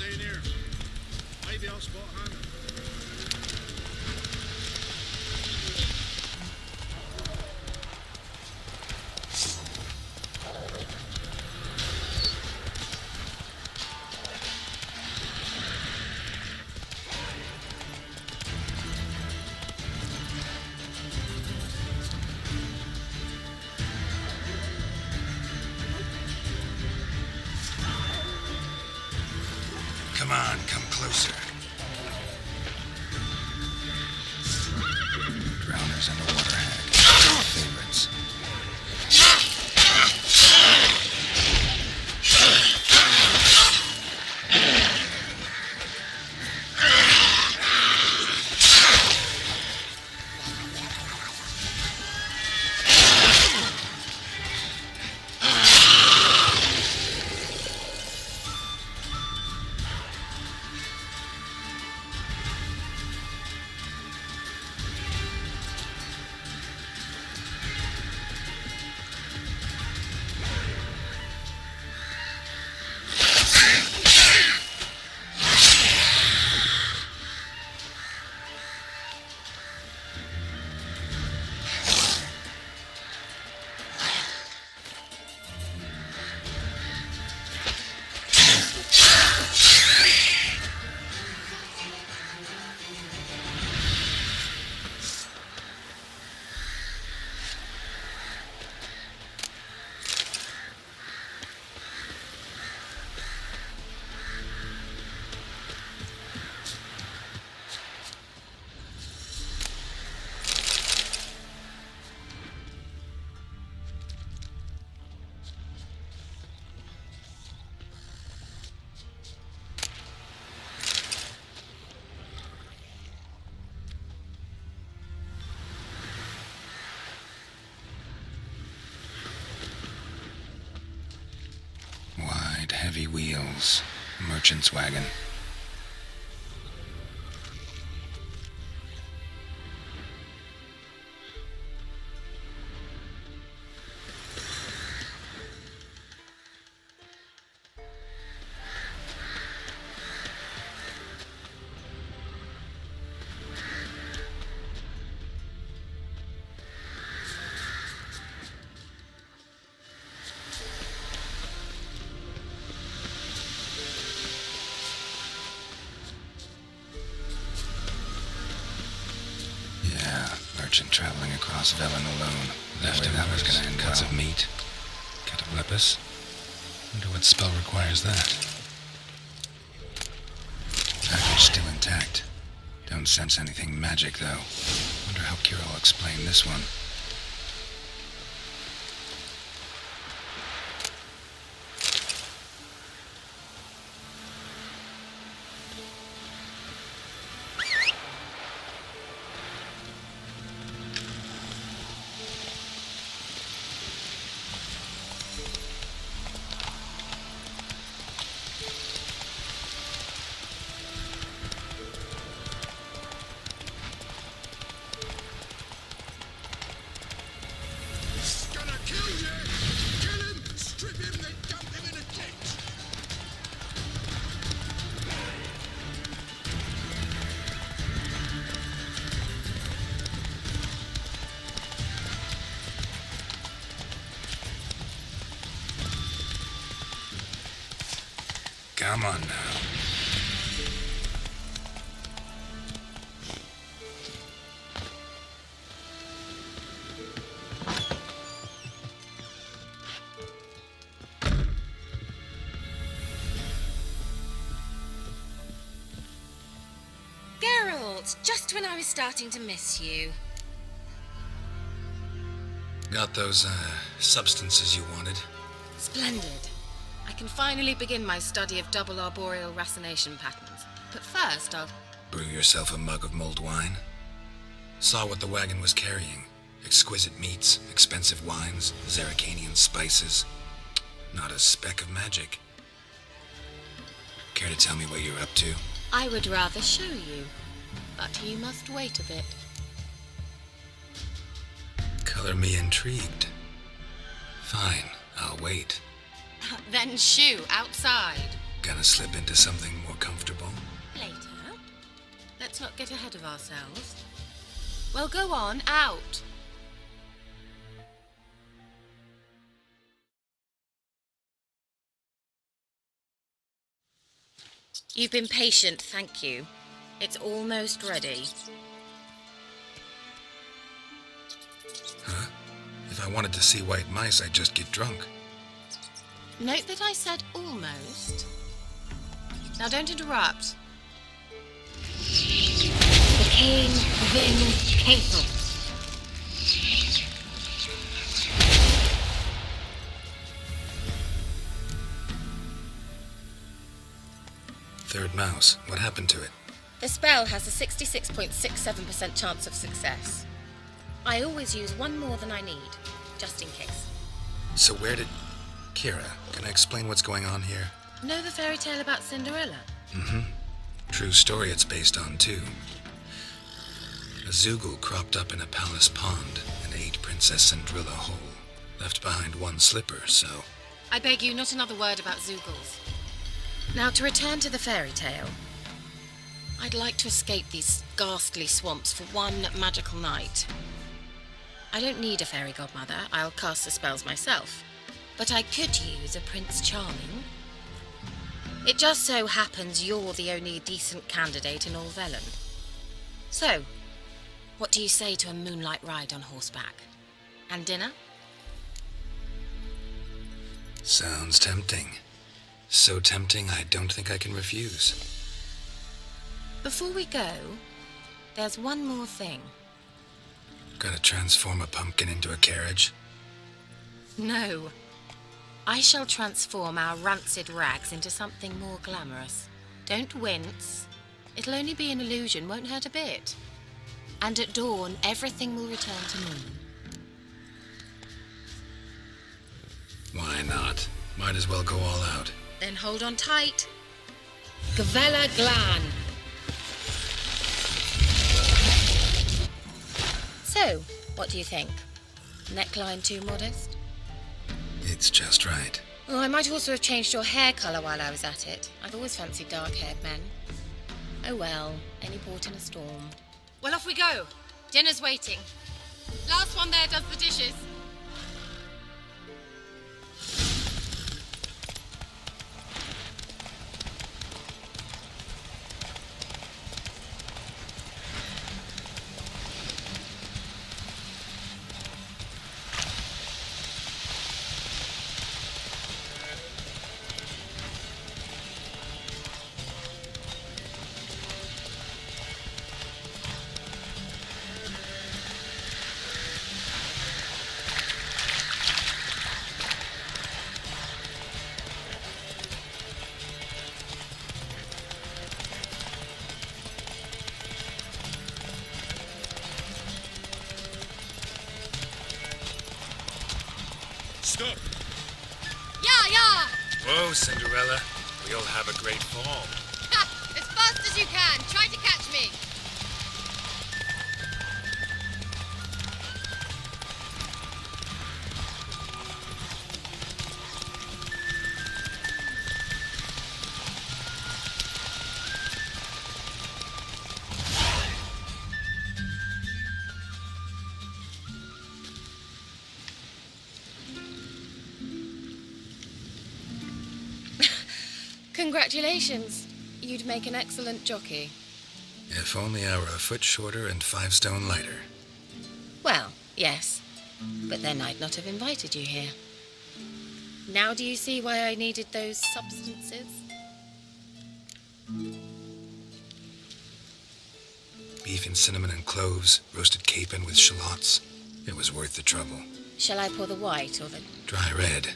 staying here. Maybe I'll spot Hannah. Come on, come closer. Drowners and a water hag. Favorites. Heavy wheels. Merchant's wagon. Merchant traveling across Velen alone. Left that was gonna end cuts of meat. Cataplepus. Wonder what spell requires that. Package still intact. Don't sense anything magic though. Wonder how Kira will explain this one. Come on now. Geralt, just when I was starting to miss you. Got those, substances you wanted? Splendid. I can finally begin my study of double arboreal racination patterns. But first, I'll... Brew yourself a mug of mulled wine? Saw what the wagon was carrying. Exquisite meats, expensive wines, Zerrikanian spices. Not a speck of magic. Care to tell me what you're up to? I would rather show you, but you must wait a bit. Color me intrigued. Fine, I'll wait. Then shoo, outside. Gonna slip into something more comfortable? Later. Let's not get ahead of ourselves. Well, go on, out. You've been patient, thank you. It's almost ready. Huh? If I wanted to see white mice, I'd just get drunk. Note that I said almost. Now don't interrupt. The King Vin Cathel. Third mouse. What happened to it? The spell has a 66.67% chance of success. I always use one more than I need, just in case. So where did... Kira, can I explain what's going on here? Know the fairy tale about Cinderella? Mm-hmm. True story it's based on, too. A Zoogle cropped up in a palace pond and ate Princess Cinderella whole. Left behind one slipper, so... I beg you, not another word about Zoogles. Now, to return to the fairy tale. I'd like to escape these ghastly swamps for one magical night. I don't need a fairy godmother, I'll cast the spells myself. But I could use a Prince Charming. It just so happens you're the only decent candidate in all Velen. So, what do you say to a moonlight ride on horseback? And dinner? Sounds tempting. So tempting I don't think I can refuse. Before we go, there's one more thing. Gotta transform a pumpkin into a carriage? No. I shall transform our rancid rags into something more glamorous. Don't wince. It'll only be an illusion, won't hurt a bit. And at dawn, everything will return to normal. Why not? Might as well go all out. Then hold on tight. Gavella Glan. So, what do you think? Neckline too modest? It's just right. Oh, I might also have changed your hair colour while I was at it. I've always fancied dark-haired men. Oh well, any port in a storm. Well, off we go. Dinner's waiting. Last one there does the dishes. Stop! Yeah! Whoa, Cinderella. We'll have a great fall. As fast as you can. Try to catch me. Congratulations. You'd make an excellent jockey. If only I were a foot shorter and 5 stone lighter. Well, yes. But then I'd not have invited you here. Now do you see why I needed those substances? Beef and cinnamon and cloves, roasted capon with shallots. It was worth the trouble. Shall I pour the white or the... Dry red,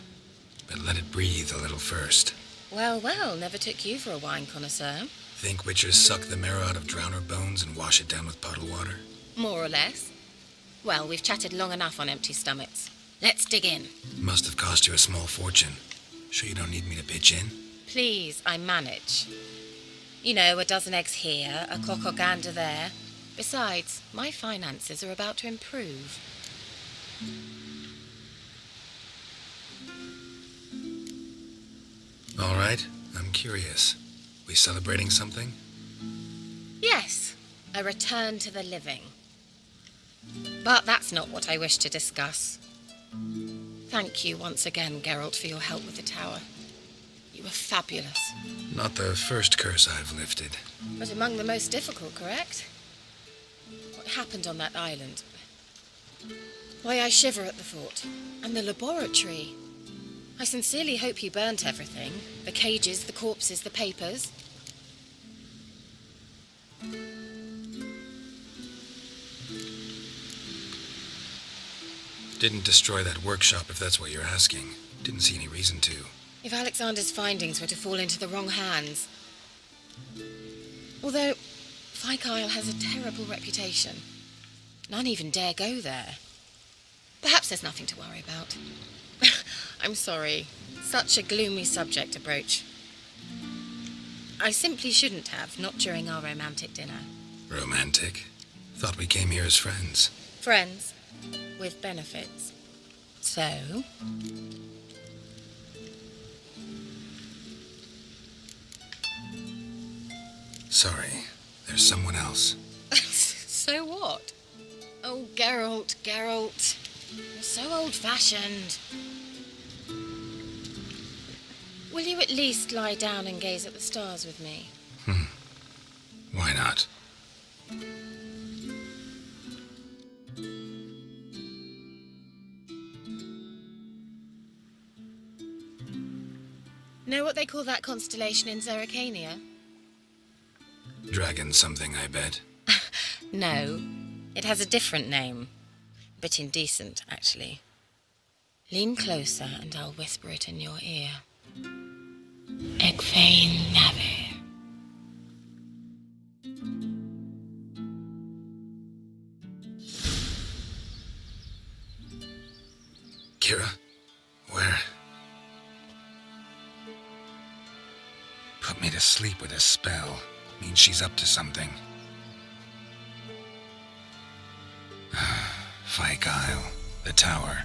but let it breathe a little first. Well, never took you for a wine connoisseur. Think witches suck the marrow out of drowner bones and wash it down with puddle water? More or less. Well, we've chatted long enough on empty stomachs. Let's dig in. Must have cost you a small fortune. Sure you don't need me to pitch in? Please, I manage. You know, a dozen eggs here, a cock or gander there. Besides, my finances are about to improve. All right, I'm curious. We celebrating something? Yes, a return to the living. But that's not what I wish to discuss. Thank you once again, Geralt, for your help with the tower. You were fabulous. Not the first curse I've lifted. But among the most difficult, correct? What happened on that island? Why, I shiver at the thought. And the laboratory. I sincerely hope you burnt everything. The cages, the corpses, the papers. Didn't destroy that workshop, if that's what you're asking. Didn't see any reason to. If Alexander's findings were to fall into the wrong hands. Although, Fyke Isle has a terrible reputation. None even dare go there. Perhaps there's nothing to worry about. I'm sorry. Such a gloomy subject to broach. I simply shouldn't have, not during our romantic dinner. Romantic? Thought we came here as friends. Friends, with benefits. So? Sorry, there's someone else. So what? Oh, Geralt, Geralt. You're so old-fashioned. Will you at least lie down and gaze at the stars with me? Why not? Know what they call that constellation in Zerrikania? Dragon something, I bet. No, it has a different name. A bit indecent, actually. Lean closer and I'll whisper it in your ear. Egfain Nave. Kira? Where? Put me to sleep with a spell. Means she's up to something. Fyke Isle. The tower.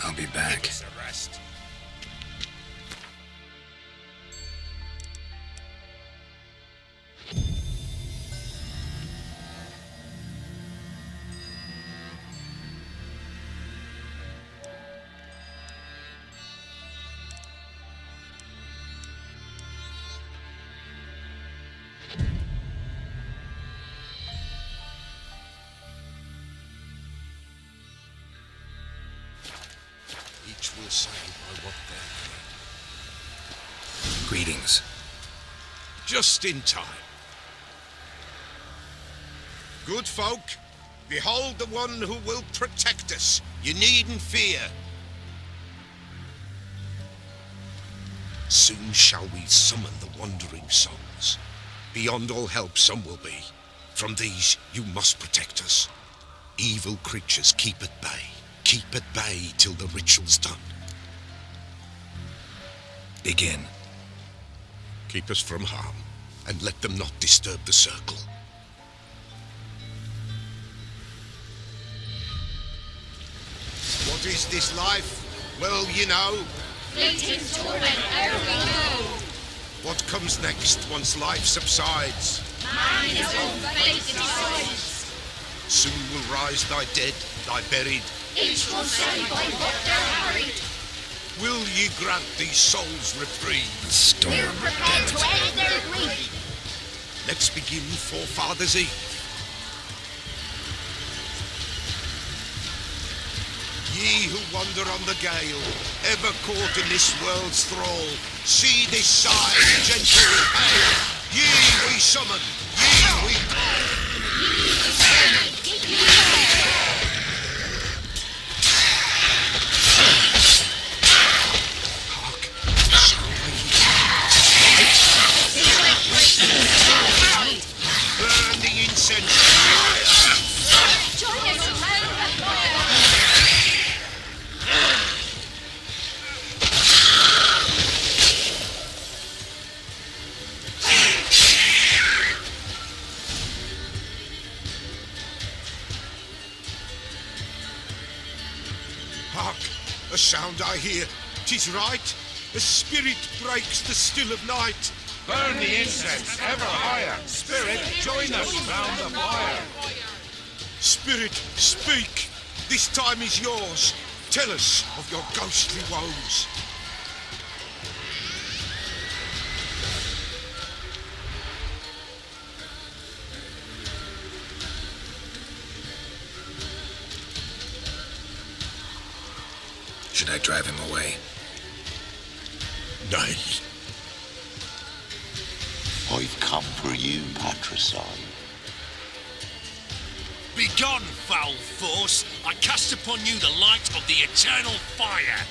I'll be back. Each will say by what they're Greetings. just in time. Good folk, behold the one who will protect us. You needn't fear. Soon shall we summon the wandering souls. Beyond all help some will be. From these you must protect us. Evil creatures keep at bay. Keep at bay till the ritual's done. Begin. Keep us from harm, and let them not disturb the circle. What is this life? Well, you know. Fleeting torment ere we go. What comes next once life subsides? Man is all fate decides. Soon will rise thy dead, thy buried. Each will say by what they're harried. Will ye grant these souls reprieve? Storm We're prepared to dead. end their greed. Let's begin ForeFathers' Eve. Ye who wander on the gale, ever caught in this world's thrall, see this sign, gentle and pale. Ye we summon, ye we hark, sound I hear. Burn the incense fire. Join us around the fire. Hark, a sound I hear. 'Tis right. A spirit breaks the still of night. Burn the incense ever higher. Spirit, join us round the fire. Spirit, speak. This time is yours. Tell us of your ghostly woes. Should I drive him away? Nay. I've come for you, patricide. Begone, foul force! I cast upon you the light of the eternal fire!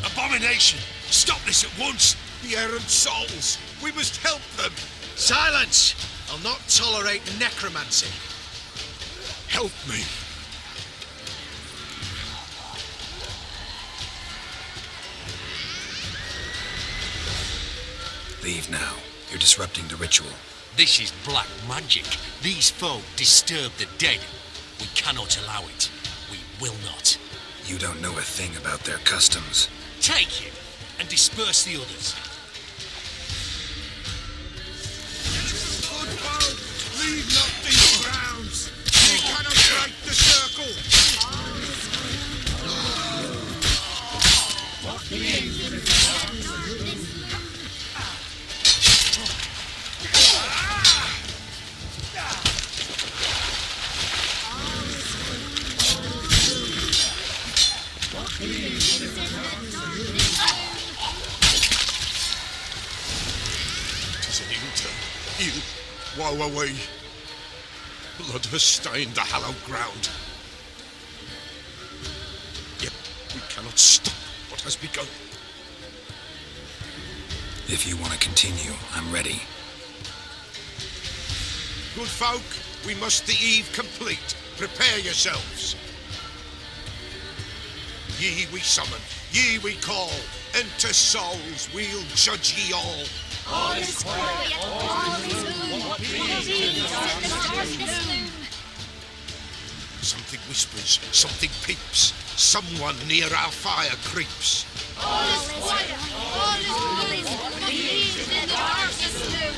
Abomination! Stop this at once! The errant souls. We must help them. Silence! I'll not tolerate necromancy. Help me. Leave now. You're disrupting the ritual. This is black magic. These folk disturb the dead. We cannot allow it. We will not. You don't know a thing about their customs. Take him and disperse the others. Good folk, leave not these grounds. We cannot break the circle. Tis an ill, woe away. Blood has stained the hallowed ground. Yet we cannot stop what has begun. If you want to continue, I'm ready. Good folk, we must the eve complete. Prepare yourselves. Ye we summon, ye we call. Enter souls, we'll judge ye all. All is quiet, all is gloom. What beings in the darkness loom. Something whispers, something peeps. Someone near our fire creeps. All is quiet, all is gloom. What beings in the darkness loom.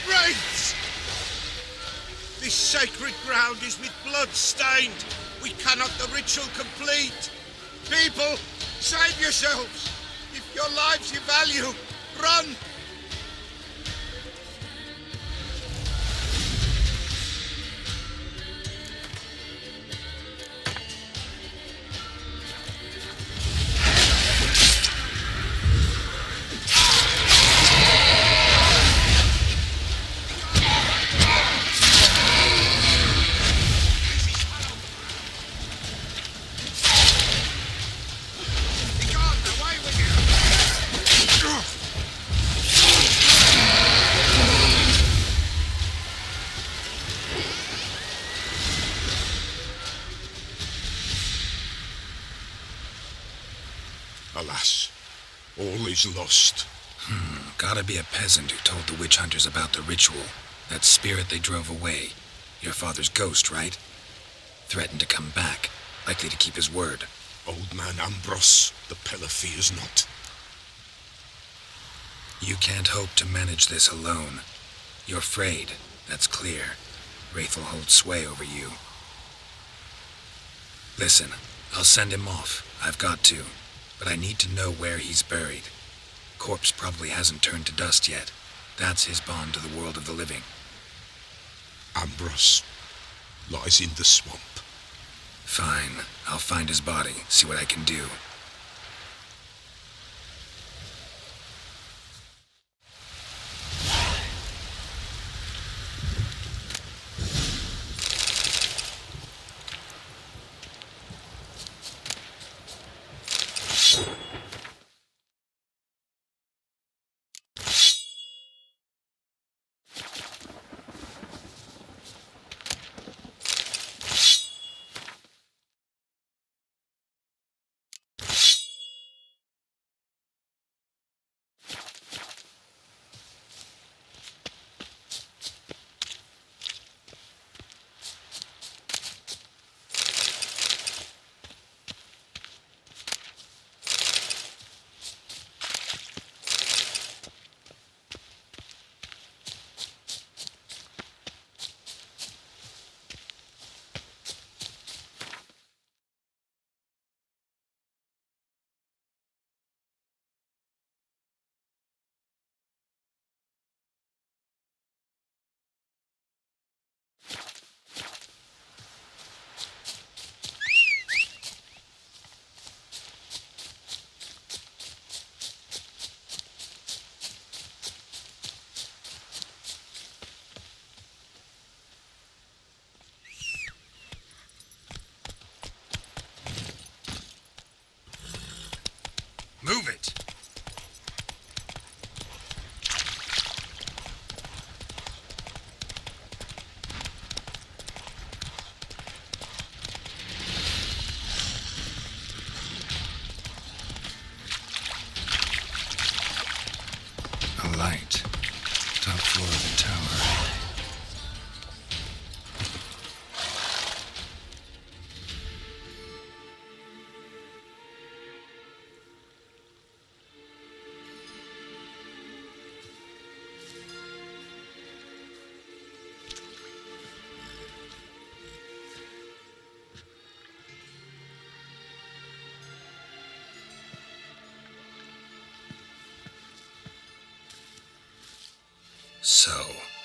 Wraiths! This sacred ground is with blood stained. We cannot the ritual complete. People, save yourselves. If your lives you value, run. Alas, all is lost. Gotta be a peasant who told the witch hunters about the ritual. That spirit they drove away. Your father's ghost, right? Threatened to come back. Likely to keep his word. Old man Ambrose, the pillar fears not. You can't hope to manage this alone. You're afraid, that's clear. Wraith will hold sway over you. Listen, I'll send him off. I've got to. But I need to know where he's buried. Corpse probably hasn't turned to dust yet. That's his bond to the world of the living. Ambrose lies in the swamp. Fine. I'll find his body, see what I can do. Move it! A light. Top floor of the tower. So,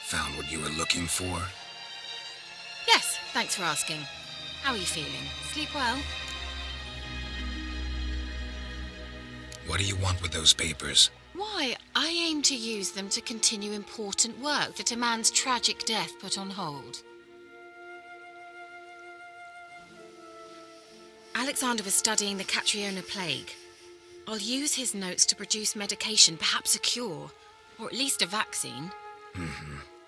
found what you were looking for? Yes, thanks for asking. How are you feeling? Sleep well? What do you want with those papers? Why, I aim to use them to continue important work that a man's tragic death put on hold. Alexander was studying the Catriona plague. I'll use his notes to produce medication, perhaps a cure, or at least a vaccine.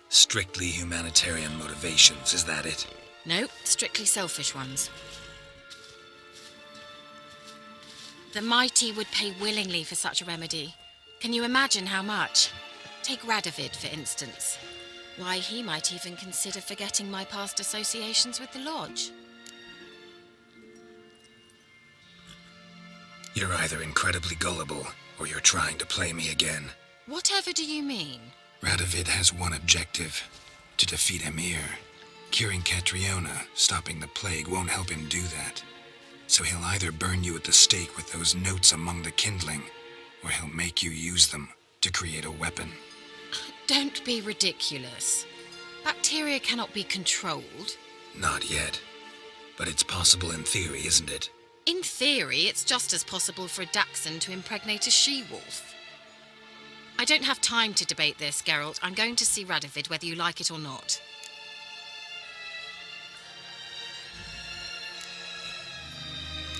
Strictly humanitarian motivations, is that it? No, strictly selfish ones. The mighty would pay willingly for such a remedy. Can you imagine how much? Take Radovid, for instance. Why, he might even consider forgetting my past associations with the Lodge. You're either incredibly gullible, or you're trying to play me again. Whatever do you mean? Radovid has one objective, to defeat Emir. Curing Catriona, stopping the plague, won't help him do that. So he'll either burn you at the stake with those notes among the kindling, or he'll make you use them to create a weapon. Don't be ridiculous. Bacteria cannot be controlled. Not yet. But it's possible in theory, isn't it? In theory, it's just as possible for a Dachshund to impregnate a she-wolf. I don't have time to debate this, Geralt. I'm going to see Radovid, whether you like it or not.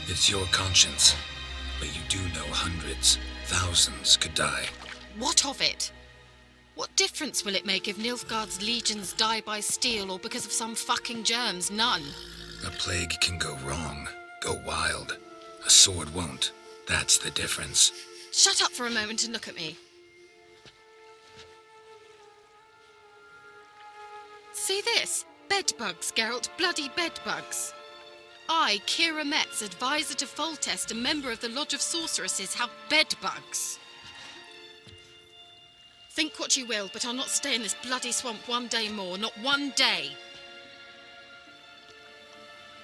It's your conscience, but you do know hundreds, thousands could die. What of it? What difference will it make if Nilfgaard's legions die by steel or because of some fucking germs? None. A plague can go wrong, go wild. A sword won't. That's the difference. Shut up for a moment and look at me. See this? Bedbugs, Geralt. Bloody bedbugs. I, Kira Metz, advisor to Foltest, a member of the Lodge of Sorceresses, have bedbugs. Think what you will, but I'll not stay in this bloody swamp one day more. Not one day.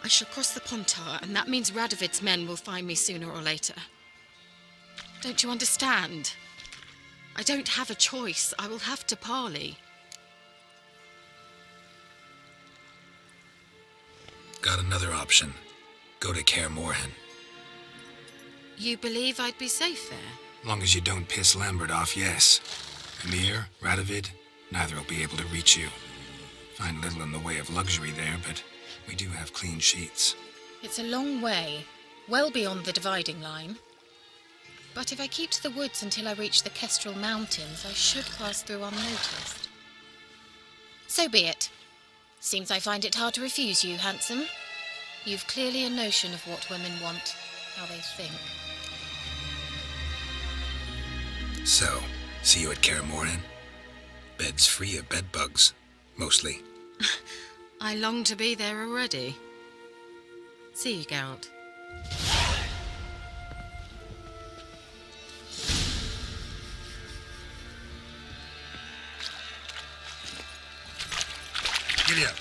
I shall cross the Pontar, and that means Radovid's men will find me sooner or later. Don't you understand? I don't have a choice. I will have to parley. Got another option. Go to Kaer Morhen. You believe I'd be safe there? Long as you don't piss Lambert off, yes. Emir, Radovid, neither will be able to reach you. Find little in the way of luxury there, but we do have clean sheets. It's a long way, well beyond the dividing line. But if I keep to the woods until I reach the Kestrel Mountains, I should pass through unnoticed. So be it. Seems I find it hard to refuse you, handsome. You've clearly a notion of what women want, how they think. So, see you at Kaer Morhen? Beds free of bedbugs, mostly. I long to be there already. See you, Geralt. Giddy up.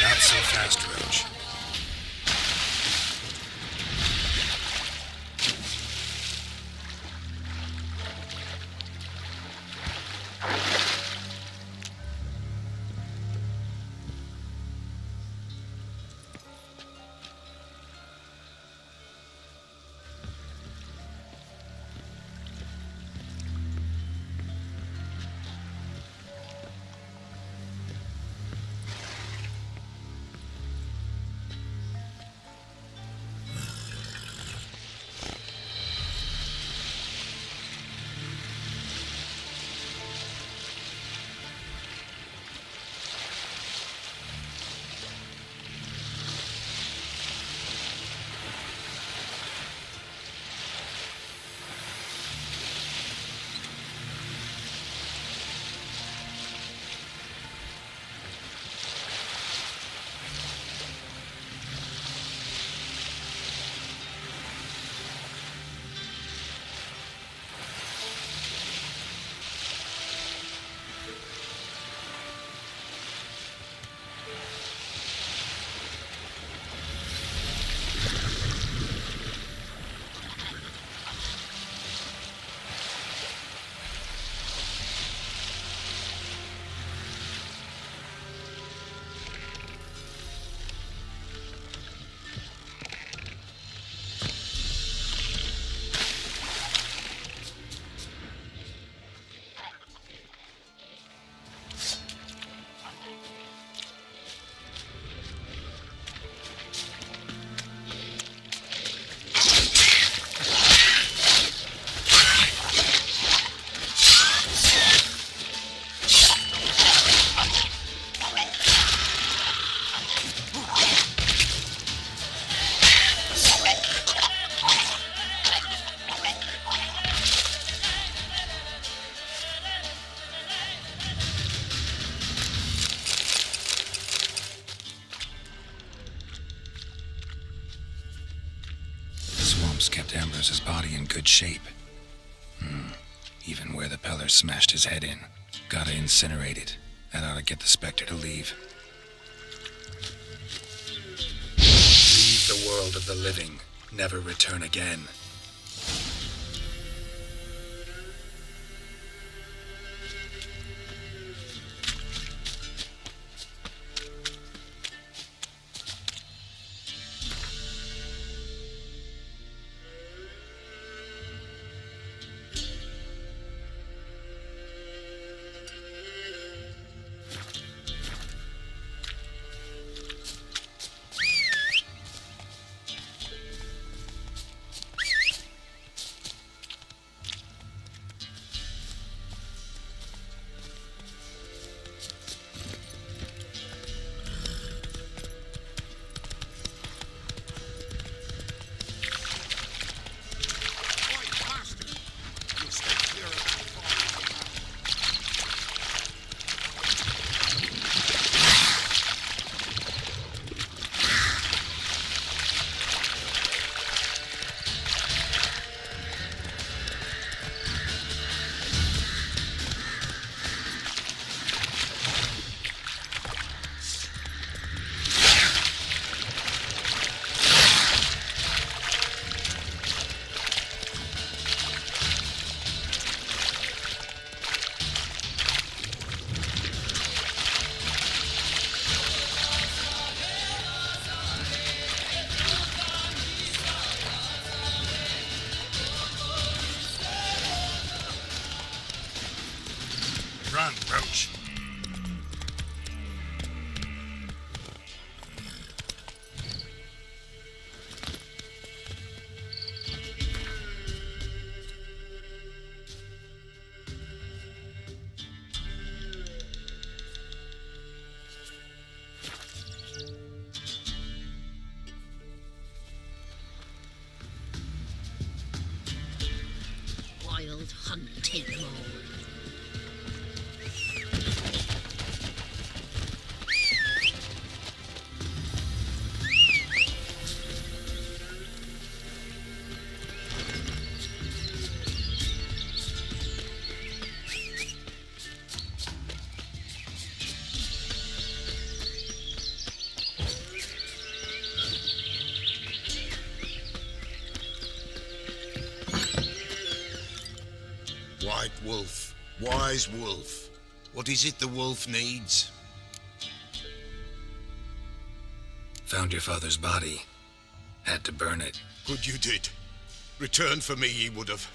Not so fast, Roach. Kept Ambrose's body in good shape. Even where the Peller smashed his head in. Gotta incinerate it. That ought to get the Spectre to leave. Leave the world of the living. Never return again. with hunting them all. White wolf, wise wolf. What is it the wolf needs? Found your father's body. Had to burn it. Good you did. Return for me ye would have.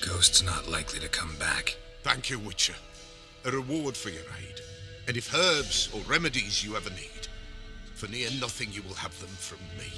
Ghost's not likely to come back. Thank you, Witcher. A reward for your aid. And if herbs or remedies you ever need, for near nothing you will have them from me.